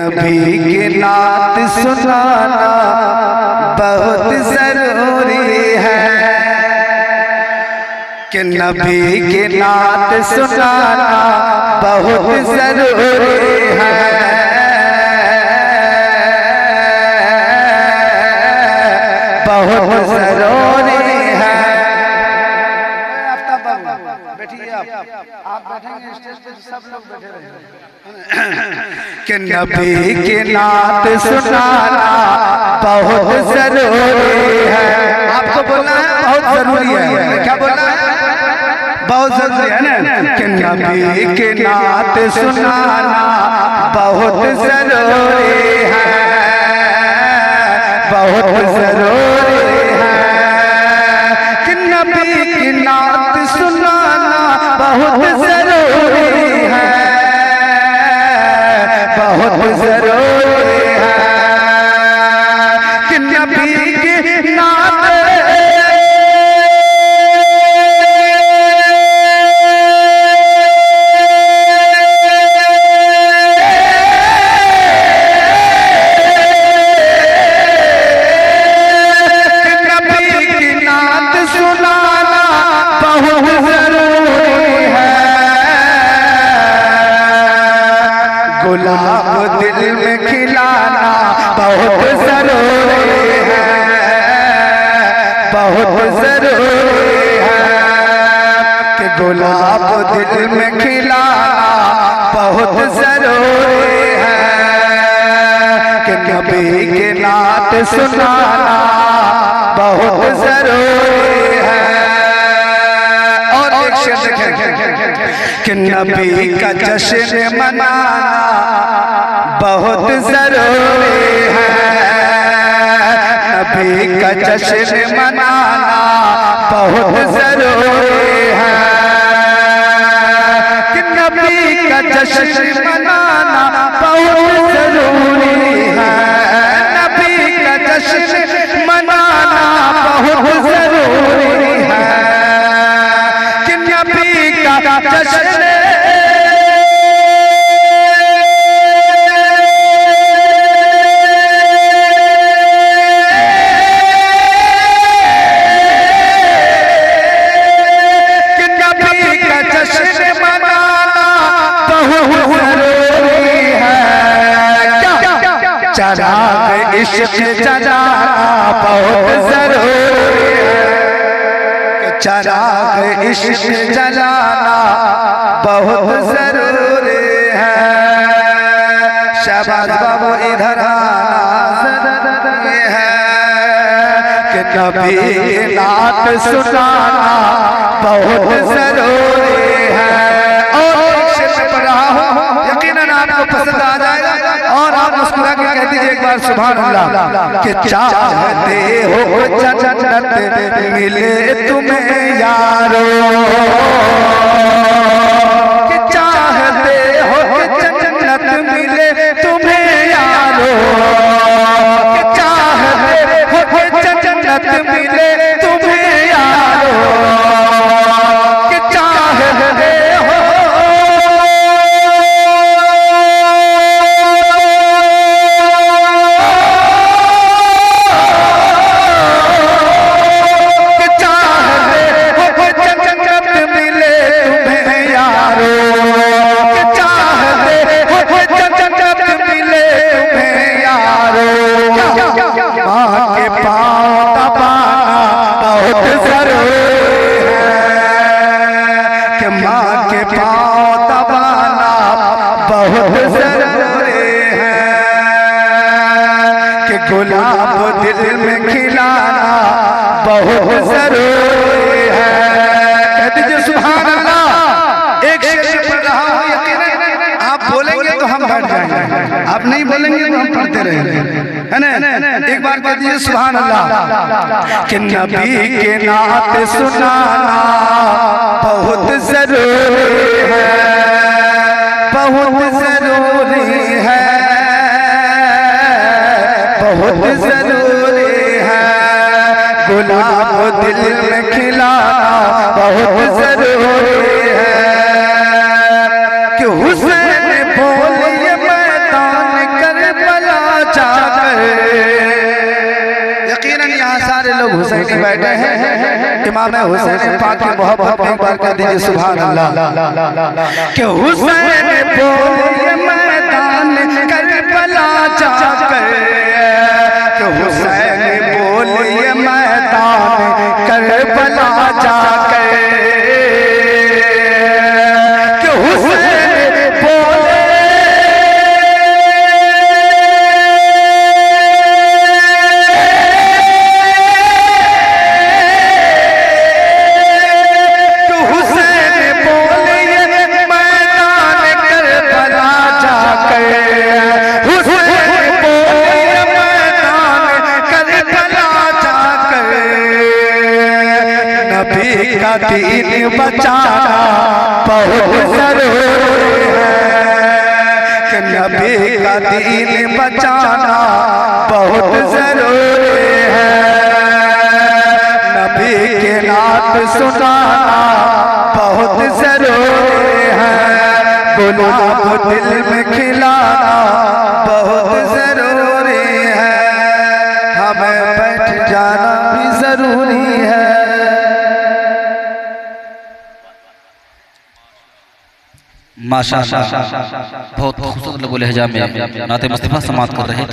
नबी की नात सुनाना बहुत जरूरी है कि नबी की नात सुनाना बहुत जरूरी है। बहुत जरूरी है। बैठिए आप बैठेंगे स्टेज पे सब लोग बैठे रहेंगे कि नबी की नात सुनाना बहुत जरूरी है। आपको बोलना है बहुत जरूरी है। क्या बोलना है? बहुत जरूरी है ना कि नबी की नात सुनाना बहुत जरूरी है। बहुत जरूरी है कि नबी की नात सुनाना बहुत जरूरी है। बहुत जरूरी है कि नबी की नात गुलाब दिल में खिलाना बहुत जरूरी है। बहुत जरूरी है कि गुलाब दिल में खिलाना बहुत जरूरी है कि नबी की नात सुनाना बहुत जरूरी है। और एक शेर देखें कि नबी का जश्न मनाना बहुत जरूरी है। नबी का जश्न मनाना बहुत जरूरी है कि नबी का जश्न मनाना बहुत जरूरी है। नबी का जश्न मनाना बहुत जरूरी है कि नबी का जश्न चराग इश्क जलाना बहुत जरूरी है। चराग इश्क जलाना बहुत जरूरी है। शहबाज बाबू इधर आना जरूरी है कि नबी की नात सुनाना बहुत जरूरी है। और एक शेर पढ़ रहा हूँ, यकीनन आपको पसंद आ जाएगा और आप मुस्कुरा के कह दीजिए एक बार सुभान अल्लाह कि चाहते हो जन्नत मिले तुम्हें यारो। कि चाहते हो जन्नत मिले तुम्हें यारो। कि चाहते हो जन्नत मिले तुम्हें यारो। कि चाहते हो गुलाब दिल में खिलाना बहुत जरूरी है। कह दीजिए सुभान अल्लाह। एक शेर पढ़ रहा हूँ, यकीनन आप बोलेंगे तो हम बैठ जाएंगे, आप नहीं बोलेंगे तो हम पढ़ते रहेंगे, है ना। एक बार कह दीजिए सुभान अल्लाह कि नबी के नात सुनाना बहुत जरूरी है। बहुत जरूरी है। बहुत जरूरी है। गुलाब दिल में खिलाना बहुत जरूरी है कि हुसैन बोलिए मैदान कर हुसैनी बैठे हैं, इमाम हुसैन पाक की मोहब्बत में एक बार कह दीजिए सुभान अल्लाह। कि हुसैन बोले मैदान करबला जाकर, कि हुसैन बोले मैदान करबला जाकर, कि हुसैन बोले दीन बचाना बहुत जरूरी है, कि नबी का दीन बचाना बहुत जरूरी है, नबी के नात सुनाना बहुत जरूरी है, गुलाब दिल में खिलाना बहुत जरूरी है, हमें बैठ जाना भी जरूरी है। माशाअल्लाह बहुत खूबसूरत लहजा में नाते मुस्तफा समाअत कर रहे थे।